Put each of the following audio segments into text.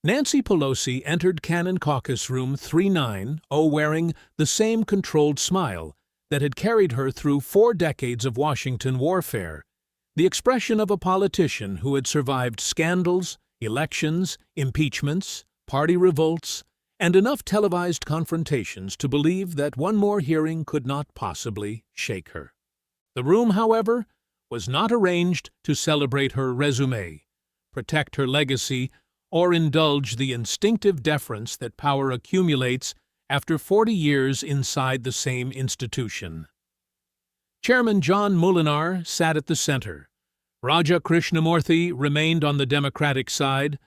Nancy Pelosi entered Cannon Caucus Room 39 wearing the same controlled smile that had carried her through 4 decades of Washington warfare, the expression of a politician who had survived scandals, elections, impeachments, party revolts, and enough televised confrontations to believe that one more hearing could not possibly shake her. The room, however, was not arranged to celebrate her resume, protect her legacy, or indulge the instinctive deference that power accumulates after 40 years inside the same institution. Chairman John Moolenaar sat at the center. Raja Krishnamurthy remained on the Democratic side,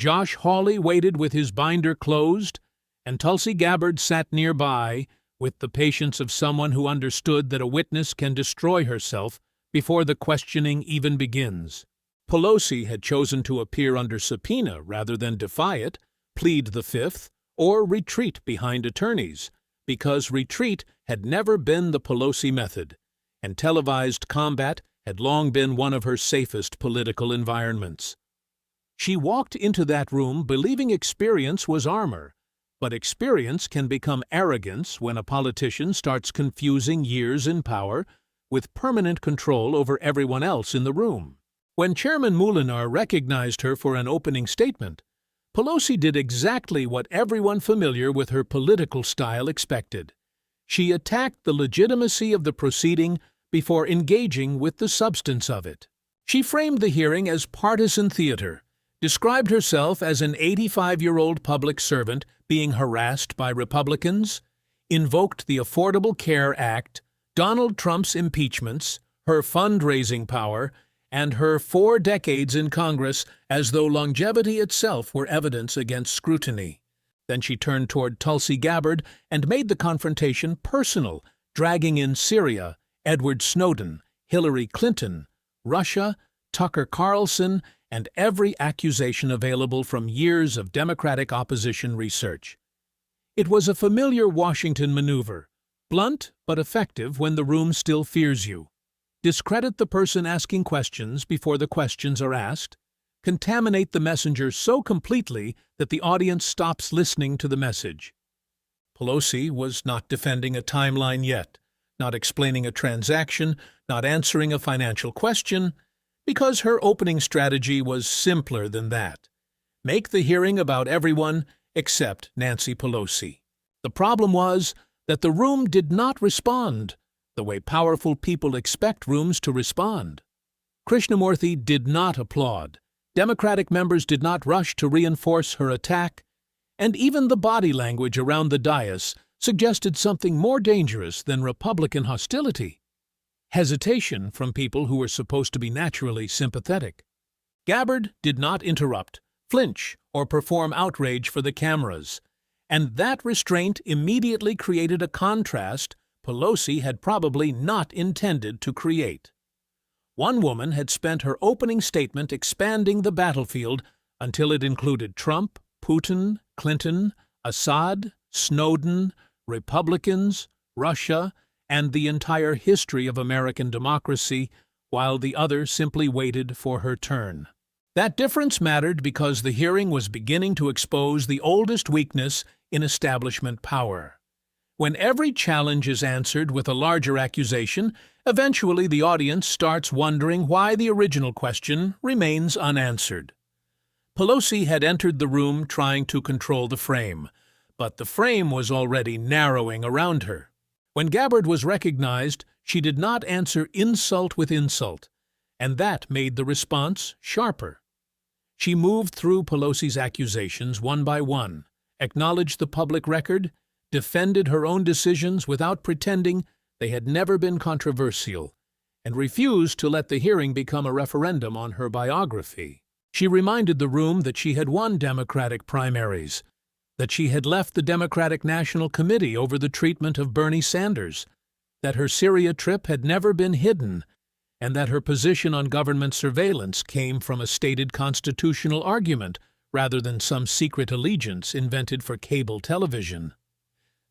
Josh Hawley waited with his binder closed, and Tulsi Gabbard sat nearby with the patience of someone who understood that a witness can destroy herself before the questioning even begins. Pelosi had chosen to appear under subpoena rather than defy it, plead the Fifth, or retreat behind attorneys, because retreat had never been the Pelosi method, and televised combat had long been one of her safest political environments. She walked into that room believing experience was armor, but experience can become arrogance when a politician starts confusing years in power with permanent control over everyone else in the room. When Chairman Moolenaar recognized her for an opening statement, Pelosi did exactly what everyone familiar with her political style expected. She attacked the legitimacy of the proceeding before engaging with the substance of it. She framed the hearing as partisan theater, described herself as an 85-year-old public servant being harassed by Republicans, invoked the Affordable Care Act, Donald Trump's impeachments, her fundraising power, and her 4 decades in Congress as though longevity itself were evidence against scrutiny. Then she turned toward Tulsi Gabbard and made the confrontation personal, dragging in Syria, Edward Snowden, Hillary Clinton, Russia, Tucker Carlson, and every accusation available from years of Democratic opposition research. It was a familiar Washington maneuver, blunt but effective when the room still fears you. Discredit the person asking questions before the questions are asked. Contaminate the messenger so completely that the audience stops listening to the message. Pelosi was not defending a timeline yet, not explaining a transaction, not answering a financial question, because her opening strategy was simpler than that. Make the hearing about everyone except Nancy Pelosi. The problem was that the room did not respond the way powerful people expect rooms to respond. Krishnamurthy did not applaud. Democratic members did not rush to reinforce her attack, and even the body language around the dais suggested something more dangerous than Republican hostility: hesitation from people who were supposed to be naturally sympathetic. Gabbard did not interrupt, flinch, or perform outrage for the cameras, and that restraint immediately created a contrast Pelosi had probably not intended to create. One woman had spent her opening statement expanding the battlefield until it included Trump, Putin, Clinton, Assad, Snowden, Republicans, Russia, and the entire history of American democracy, while the other simply waited for her turn. That difference mattered because the hearing was beginning to expose the oldest weakness in establishment power. When every challenge is answered with a larger accusation, eventually the audience starts wondering why the original question remains unanswered. Pelosi had entered the room trying to control the frame, but the frame was already narrowing around her. When Gabbard was recognized, she did not answer insult with insult, and that made the response sharper. She moved through Pelosi's accusations one by one, acknowledged the public record, defended her own decisions without pretending they had never been controversial, and refused to let the hearing become a referendum on her biography. She reminded the room that she had won Democratic primaries, that she had left the Democratic National Committee over the treatment of Bernie Sanders, that her Syria trip had never been hidden, and that her position on government surveillance came from a stated constitutional argument rather than some secret allegiance invented for cable television.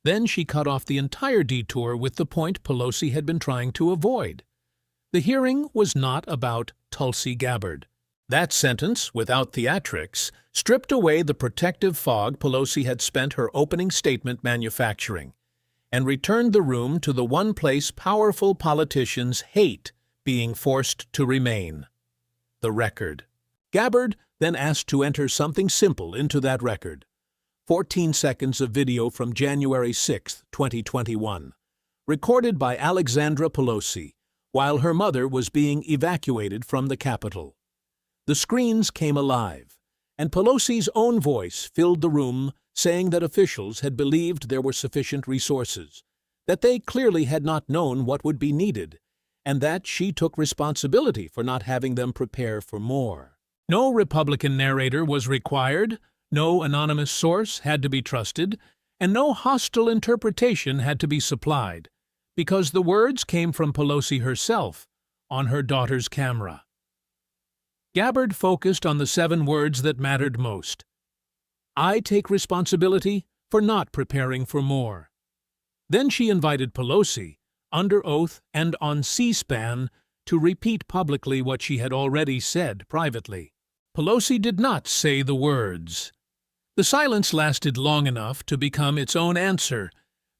Then she cut off the entire detour with the point Pelosi had been trying to avoid. The hearing was not about Tulsi Gabbard. That sentence, without theatrics, stripped away the protective fog Pelosi had spent her opening statement manufacturing, and returned the room to the one place powerful politicians hate being forced to remain: the record. Gabbard then asked to enter something simple into that record: 14 seconds of video from January 6, 2021, recorded by Alexandra Pelosi while her mother was being evacuated from the Capitol. The screens came alive, and Pelosi's own voice filled the room, saying that officials had believed there were sufficient resources, that they clearly had not known what would be needed, and that she took responsibility for not having them prepare for more. No Republican narrator was required, no anonymous source had to be trusted, and no hostile interpretation had to be supplied, because the words came from Pelosi herself on her daughter's camera. Gabbard focused on the 7 words that mattered most. I take responsibility for not preparing for more. Then she invited Pelosi, under oath and on C-SPAN, to repeat publicly what she had already said privately. Pelosi did not say the words. The silence lasted long enough to become its own answer,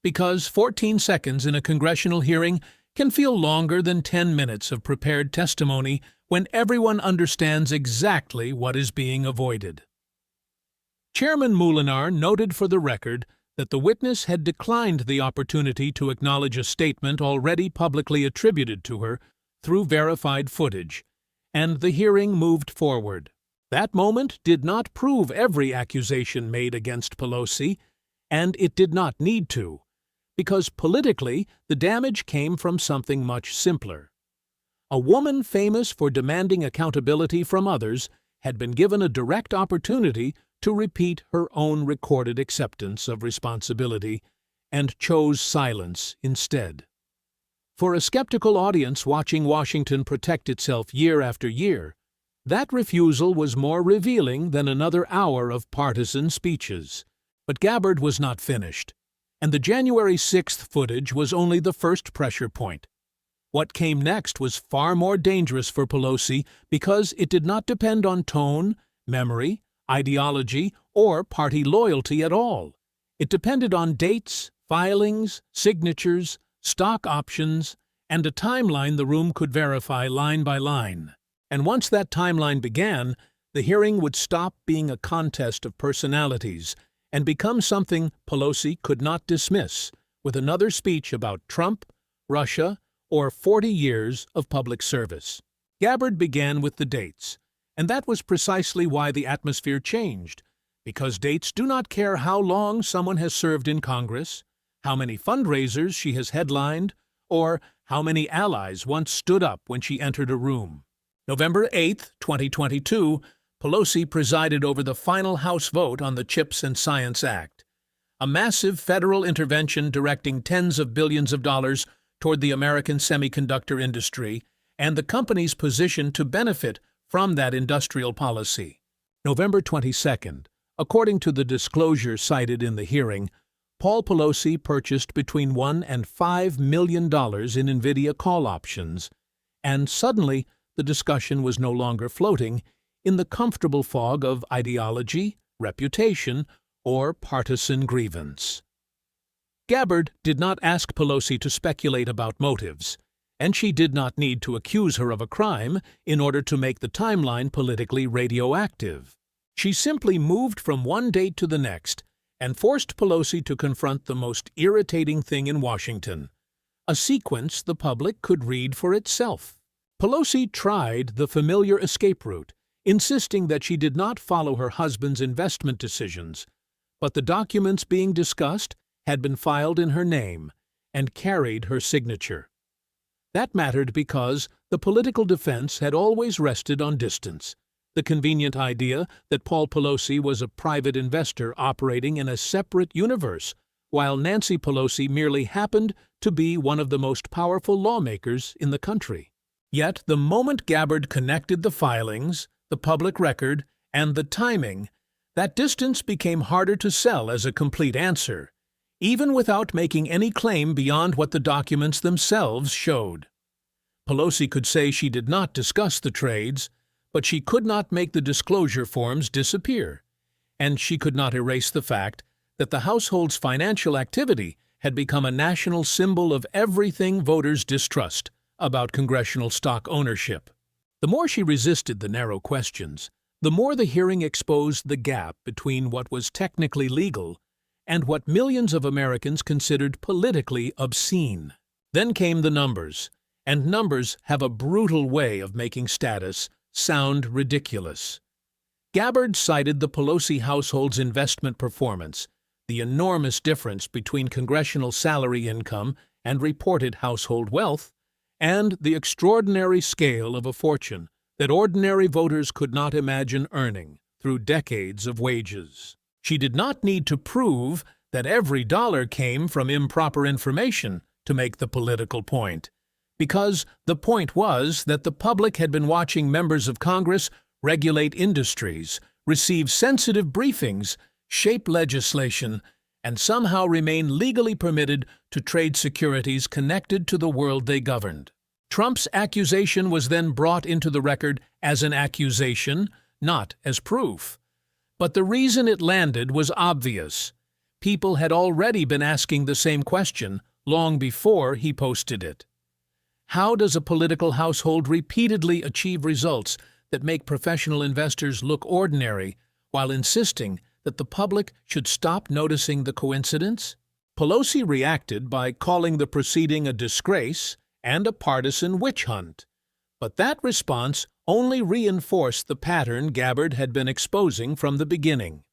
because 14 seconds in a congressional hearing can feel longer than 10 minutes of prepared testimony when everyone understands exactly what is being avoided. Chairman Molinar noted for the record that the witness had declined the opportunity to acknowledge a statement already publicly attributed to her through verified footage, and the hearing moved forward. That moment did not prove every accusation made against Pelosi, and it did not need to, because politically the damage came from something much simpler. A woman famous for demanding accountability from others had been given a direct opportunity to repeat her own recorded acceptance of responsibility and chose silence instead. For a skeptical audience watching Washington protect itself year after year, that refusal was more revealing than another hour of partisan speeches. But Gabbard was not finished, and the January 6th footage was only the first pressure point. What came next was far more dangerous for Pelosi because it did not depend on tone, memory, ideology, or party loyalty at all. It depended on dates, filings, signatures, stock options, and a timeline the room could verify line by line. And once that timeline began, the hearing would stop being a contest of personalities and become something Pelosi could not dismiss with another speech about Trump, Russia, or 40 years of public service. Gabbard began with the dates, and that was precisely why the atmosphere changed, because dates do not care how long someone has served in Congress, how many fundraisers she has headlined, or how many allies once stood up when she entered a room. November 8, 2022, Pelosi presided over the final House vote on the CHIPS and Science Act, a massive federal intervention directing tens of billions of dollars toward the American semiconductor industry and the company's position to benefit from that industrial policy. November 22nd, according to the disclosure cited in the hearing, Paul Pelosi purchased between $1 and $5 million in NVIDIA call options, and suddenly the discussion was no longer floating in the comfortable fog of ideology, reputation, or partisan grievance. Gabbard did not ask Pelosi to speculate about motives, and she did not need to accuse her of a crime in order to make the timeline politically radioactive. She simply moved from one date to the next and forced Pelosi to confront the most irritating thing in Washington, a sequence the public could read for itself. Pelosi tried the familiar escape route, insisting that she did not follow her husband's investment decisions, but the documents being discussed had been filed in her name and carried her signature. That mattered because the political defense had always rested on distance, the convenient idea that Paul Pelosi was a private investor operating in a separate universe, while Nancy Pelosi merely happened to be one of the most powerful lawmakers in the country. Yet the moment Gabbard connected the filings, the public record, and the timing, that distance became harder to sell as a complete answer, even without making any claim beyond what the documents themselves showed. Pelosi could say she did not discuss the trades, but she could not make the disclosure forms disappear, and she could not erase the fact that the household's financial activity had become a national symbol of everything voters distrust about congressional stock ownership. The more she resisted the narrow questions, the more the hearing exposed the gap between what was technically legal and what millions of Americans considered politically obscene. Then came the numbers, and numbers have a brutal way of making status sound ridiculous. Gabbard cited the Pelosi household's investment performance, the enormous difference between congressional salary income and reported household wealth, and the extraordinary scale of a fortune that ordinary voters could not imagine earning through decades of wages. She did not need to prove that every dollar came from improper information to make the political point, because the point was that the public had been watching members of Congress regulate industries, receive sensitive briefings, shape legislation, and somehow remain legally permitted to trade securities connected to the world they governed. Trump's accusation was then brought into the record as an accusation, not as proof. But the reason it landed was obvious. People had already been asking the same question long before he posted it. How does a political household repeatedly achieve results that make professional investors look ordinary while insisting that the public should stop noticing the coincidence? Pelosi reacted by calling the proceeding a disgrace and a partisan witch hunt. But that response only reinforced the pattern Gabbard had been exposing from the beginning.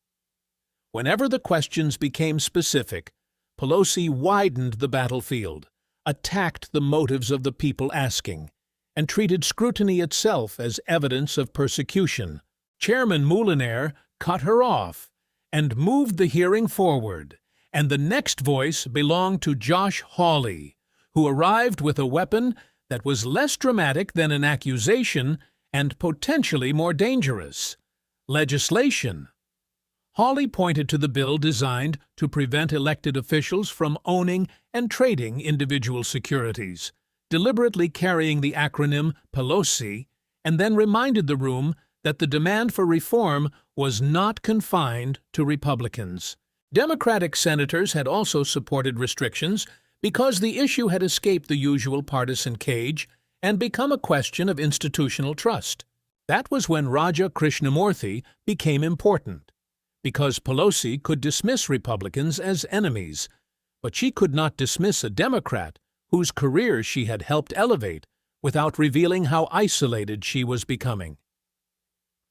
Whenever the questions became specific, Pelosi widened the battlefield, attacked the motives of the people asking, and treated scrutiny itself as evidence of persecution. Chairman Moulinier cut her off and moved the hearing forward, and the next voice belonged to Josh Hawley, who arrived with a weapon that was less dramatic than an accusation and potentially more dangerous: legislation. Hawley pointed to the bill designed to prevent elected officials from owning and trading individual securities, deliberately carrying the acronym Pelosi, and then reminded the room that the demand for reform was not confined to Republicans. Democratic senators had also supported restrictions because the issue had escaped the usual partisan cage and become a question of institutional trust. That was when Raja Krishnamurthy became important, because Pelosi could dismiss Republicans as enemies, but she could not dismiss a Democrat whose career she had helped elevate without revealing how isolated she was becoming.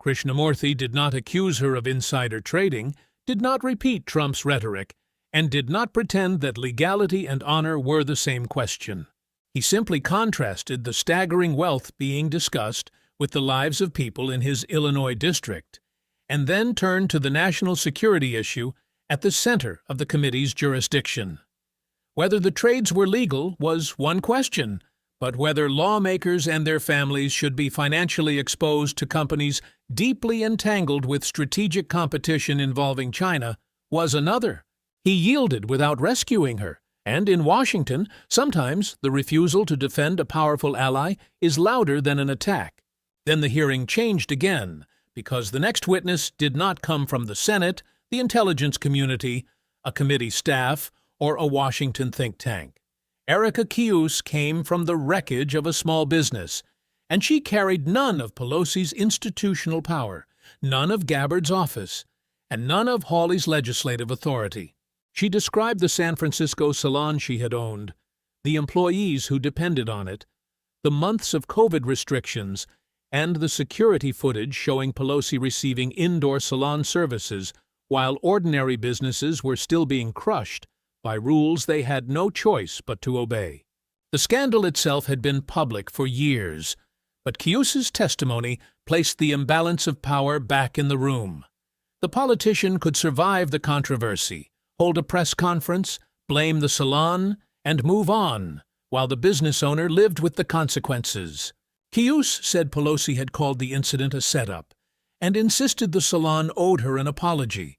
Krishnamurthy did not accuse her of insider trading, did not repeat Trump's rhetoric, and did not pretend that legality and honor were the same question. He simply contrasted the staggering wealth being discussed with the lives of people in his Illinois district, and then turned to the national security issue at the center of the committee's jurisdiction. Whether the trades were legal was one question, but whether lawmakers and their families should be financially exposed to companies deeply entangled with strategic competition involving China was another. He yielded without rescuing her, and in Washington, sometimes the refusal to defend a powerful ally is louder than an attack. Then the hearing changed again, because the next witness did not come from the Senate, the intelligence community, a committee staff, or a Washington think tank. Erica Kius came from the wreckage of a small business, and she carried none of Pelosi's institutional power, none of Gabbard's office, and none of Hawley's legislative authority. She described the San Francisco salon she had owned, the employees who depended on it, the months of COVID restrictions, and the security footage showing Pelosi receiving indoor salon services while ordinary businesses were still being crushed by rules they had no choice but to obey. The scandal itself had been public for years, but Kius's testimony placed the imbalance of power back in the room. The politician could survive the controversy, hold a press conference, blame the salon, and move on, while the business owner lived with the consequences. Kius said Pelosi had called the incident a setup and insisted the salon owed her an apology,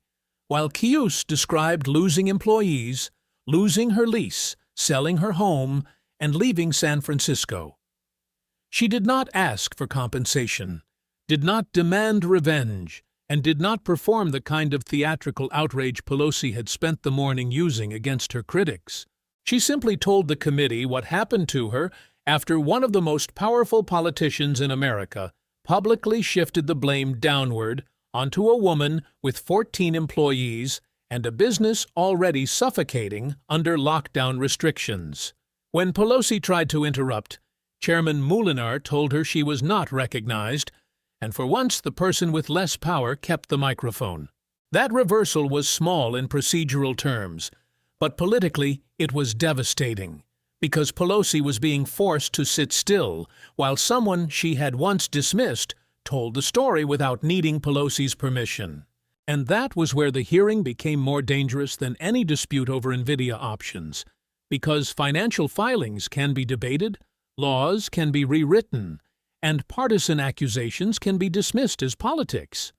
while Kius described losing employees, losing her lease, selling her home, and leaving San Francisco. She did not ask for compensation, did not demand revenge, and did not perform the kind of theatrical outrage Pelosi had spent the morning using against her critics. She simply told the committee what happened to her after one of the most powerful politicians in America publicly shifted the blame downward onto a woman with 14 employees and a business already suffocating under lockdown restrictions. When Pelosi tried to interrupt, Chairman Moulinar told her she was not recognized, and for once the person with less power kept the microphone. That reversal was small in procedural terms, but politically it was devastating, because Pelosi was being forced to sit still while someone she had once dismissed told the story without needing Pelosi's permission. And that was where the hearing became more dangerous than any dispute over NVIDIA options, because financial filings can be debated, laws can be rewritten, and partisan accusations can be dismissed as politics.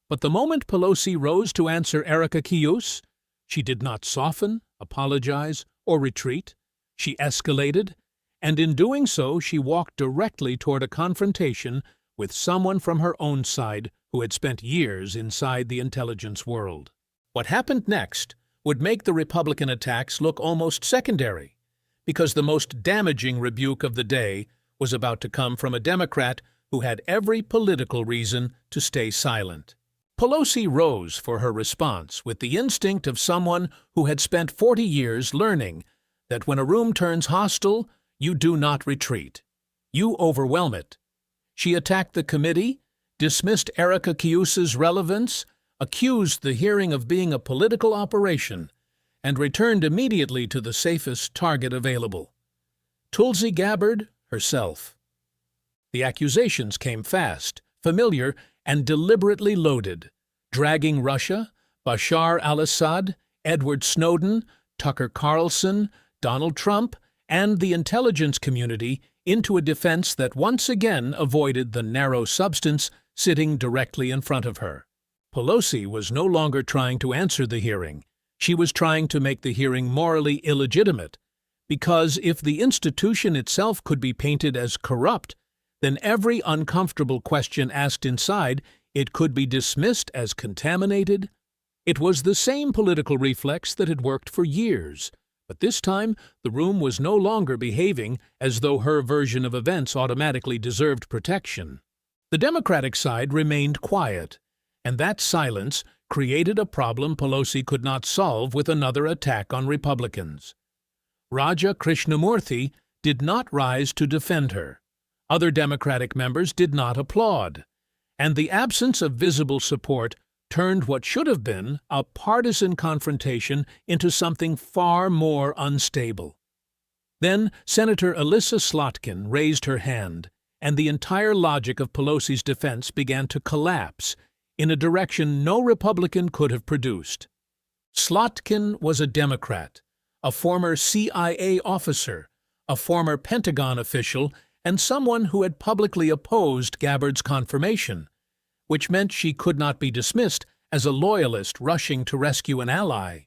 But the moment Pelosi rose to answer Erica Kius, she did not soften, apologize, or retreat. She escalated, and in doing so she walked directly toward a confrontation with someone from her own side who had spent years inside the intelligence world. What happened next would make the Republican attacks look almost secondary, because the most damaging rebuke of the day was about to come from a Democrat who had every political reason to stay silent. Pelosi rose for her response with the instinct of someone who had spent 40 years learning that when a room turns hostile, you do not retreat. You overwhelm it. She attacked the committee, dismissed Erica Kius's relevance, accused the hearing of being a political operation, and returned immediately to the safest target available: Tulsi Gabbard herself. The accusations came fast, familiar, and deliberately loaded, dragging Russia, Bashar al-Assad, Edward Snowden, Tucker Carlson, Donald Trump, and the intelligence community into a defense that once again avoided the narrow substance sitting directly in front of her. Pelosi was no longer trying to answer the hearing. She was trying to make the hearing morally illegitimate, because if the institution itself could be painted as corrupt, then every uncomfortable question asked inside it could be dismissed as contaminated. It was the same political reflex that had worked for years, but this time the room was no longer behaving as though her version of events automatically deserved protection. The Democratic side remained quiet, and that silence created a problem Pelosi could not solve with another attack on Republicans. Raja Krishnamurthy did not rise to defend her. Other Democratic members did not applaud, and the absence of visible support turned what should have been a partisan confrontation into something far more unstable. Then Senator Elissa Slotkin raised her hand, and the entire logic of Pelosi's defense began to collapse in a direction no Republican could have produced. Slotkin was a Democrat, a former CIA officer, a former Pentagon official, and someone who had publicly opposed Gabbard's confirmation, which meant she could not be dismissed as a loyalist rushing to rescue an ally.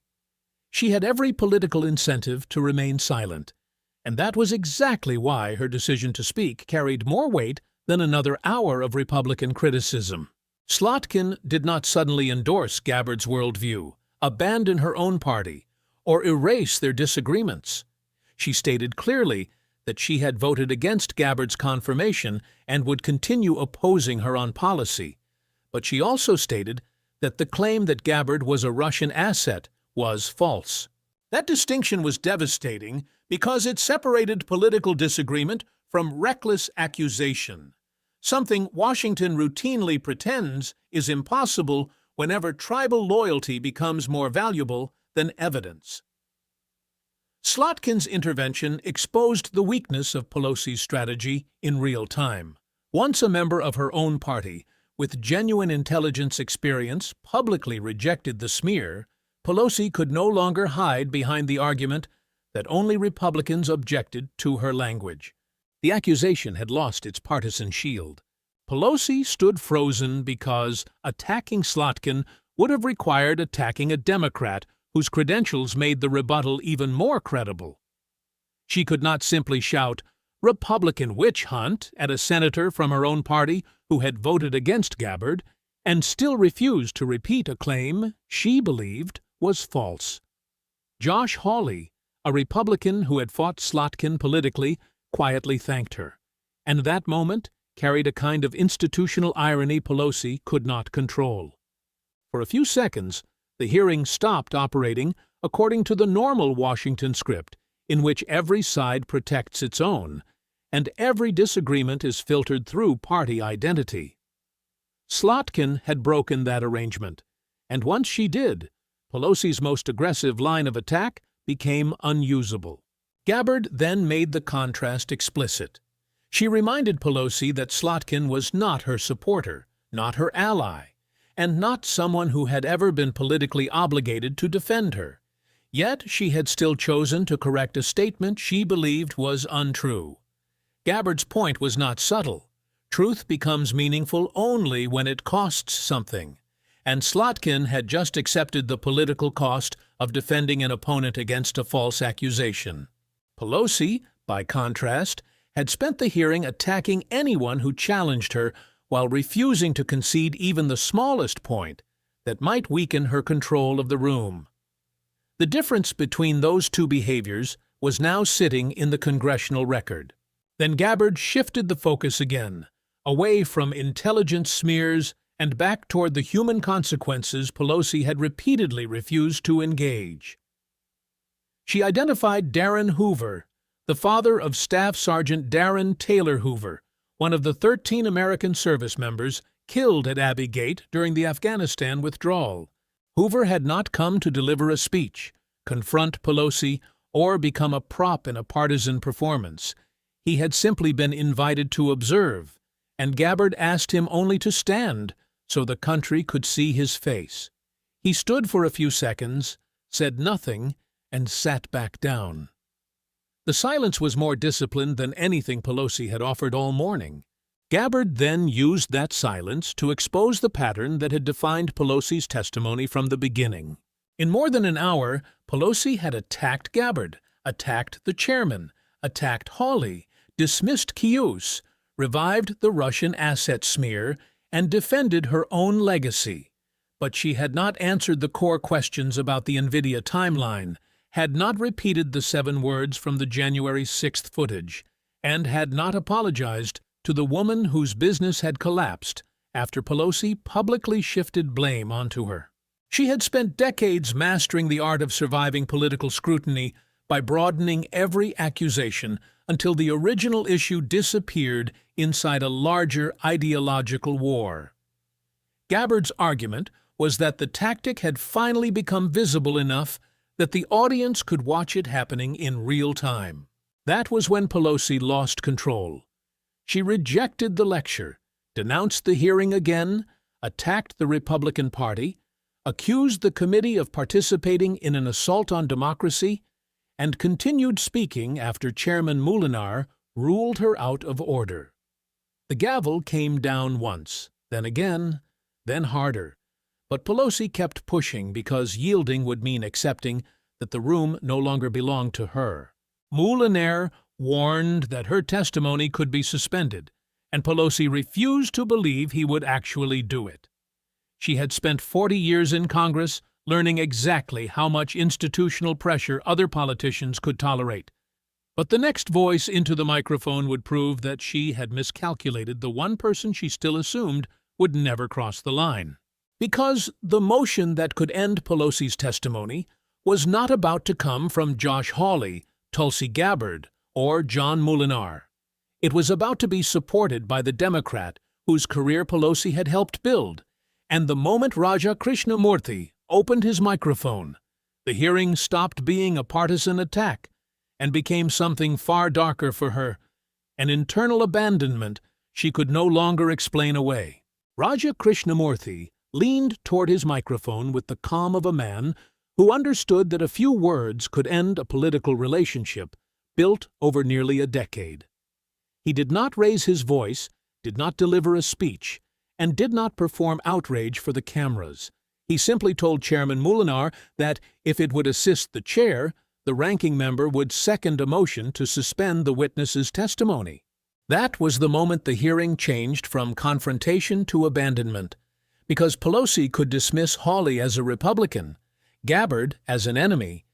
She had every political incentive to remain silent, and that was exactly why her decision to speak carried more weight than another hour of Republican criticism. Slotkin did not suddenly endorse Gabbard's worldview, abandon her own party, or erase their disagreements. She stated clearly that she had voted against Gabbard's confirmation and would continue opposing her on policy, but she also stated that the claim that Gabbard was a Russian asset was false. That distinction was devastating because it separated political disagreement from reckless accusation, something Washington routinely pretends is impossible whenever tribal loyalty becomes more valuable than evidence. Slotkin's intervention exposed the weakness of Pelosi's strategy in real time. Once a member of her own party, with genuine intelligence experience, publicly rejected the smear, Pelosi could no longer hide behind the argument that only Republicans objected to her language. The accusation had lost its partisan shield. Pelosi stood frozen because attacking Slotkin would have required attacking a Democrat whose credentials made the rebuttal even more credible. She could not simply shout, Republican witch hunt at a senator from her own party who had voted against Gabbard and still refused to repeat a claim she believed was false. Josh Hawley, a Republican who had fought Slotkin politically, quietly thanked her, and that moment carried a kind of institutional irony Pelosi could not control. For a few seconds, the hearing stopped operating according to the normal Washington script, in which every side protects its own, and every disagreement is filtered through party identity. Slotkin had broken that arrangement, and once she did, Pelosi's most aggressive line of attack became unusable. Gabbard then made the contrast explicit. She reminded Pelosi that Slotkin was not her supporter, not her ally, and not someone who had ever been politically obligated to defend her. Yet she had still chosen to correct a statement she believed was untrue. Gabbard's point was not subtle. Truth becomes meaningful only when it costs something, and Slotkin had just accepted the political cost of defending an opponent against a false accusation. Pelosi, by contrast, had spent the hearing attacking anyone who challenged her while refusing to concede even the smallest point that might weaken her control of the room. The difference between those two behaviors was now sitting in the congressional record. Then Gabbard shifted the focus again, away from intelligence smears and back toward the human consequences Pelosi had repeatedly refused to engage. She identified Darren Hoover, the father of Staff Sergeant Darren Taylor Hoover, one of the 13 American service members killed at Abbey Gate during the Afghanistan withdrawal. Hoover had not come to deliver a speech, confront Pelosi, or become a prop in a partisan performance. He had simply been invited to observe, and Gabbard asked him only to stand so the country could see his face. He stood for a few seconds, said nothing, and sat back down. The silence was more disciplined than anything Pelosi had offered all morning. Gabbard then used that silence to expose the pattern that had defined Pelosi's testimony from the beginning. In more than an hour, Pelosi had attacked Gabbard, attacked the chairman, attacked Hawley, dismissed Cayuse, revived the Russian asset smear, and defended her own legacy. But she had not answered the core questions about the NVIDIA timeline, had not repeated the 7 words from the January 6th footage, and had not apologized to the woman whose business had collapsed after Pelosi publicly shifted blame onto her. She had spent decades mastering the art of surviving political scrutiny by broadening every accusation until the original issue disappeared inside a larger ideological war. Gabbard's argument was that the tactic had finally become visible enough that the audience could watch it happening in real time. That was when Pelosi lost control. She rejected the lecture, denounced the hearing again, attacked the Republican Party, accused the committee of participating in an assault on democracy, and continued speaking after Chairman Molinar ruled her out of order. The gavel came down once, then again, then harder. But Pelosi kept pushing because yielding would mean accepting that the room no longer belonged to her. Molinar warned that her testimony could be suspended, and Pelosi refused to believe he would actually do it. She had spent 40 years in Congress learning exactly how much institutional pressure other politicians could tolerate. But the next voice into the microphone would prove that she had miscalculated the one person she still assumed would never cross the line. Because the motion that could end Pelosi's testimony was not about to come from Josh Hawley, Tulsi Gabbard, or John Molinar. It was about to be supported by the Democrat whose career Pelosi had helped build, and the moment Raja Krishnamurthy opened his microphone, the hearing stopped being a partisan attack and became something far darker for her, an internal abandonment she could no longer explain away. Raja Krishnamurthy leaned toward his microphone with the calm of a man who understood that a few words could end a political relationship built over nearly a decade. He did not raise his voice, did not deliver a speech, and did not perform outrage for the cameras. He simply told Chairman Molinar that if it would assist the chair, the ranking member would second a motion to suspend the witness's testimony. That was the moment the hearing changed from confrontation to abandonment, because Pelosi could dismiss Hawley as a Republican, Gabbard as an enemy,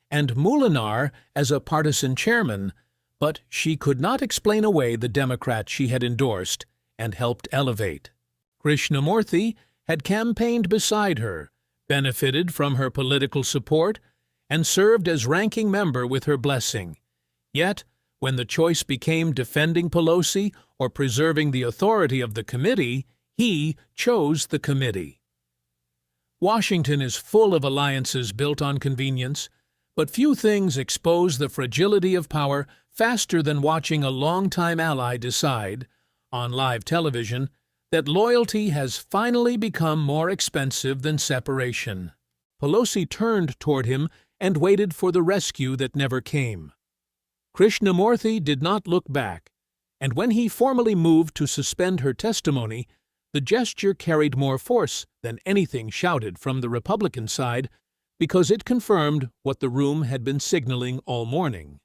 and Molinar as a partisan chairman, but she could not explain away the Democrat she had endorsed and helped elevate. Krishnamurthy had campaigned beside her, benefited from her political support, and served as ranking member with her blessing. Yet, when the choice became defending Pelosi or preserving the authority of the committee, he chose the committee. Washington is full of alliances built on convenience, but few things expose the fragility of power faster than watching a longtime ally decide, on live television, that loyalty has finally become more expensive than separation. Pelosi turned toward him and waited for the rescue that never came. Krishnamurthy did not look back, and when he formally moved to suspend her testimony, the gesture carried more force than anything shouted from the Republican side because it confirmed what the room had been signaling all morning.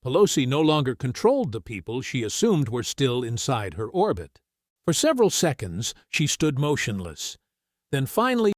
Pelosi no longer controlled the people she assumed were still inside her orbit. For several seconds, she stood motionless. Then finally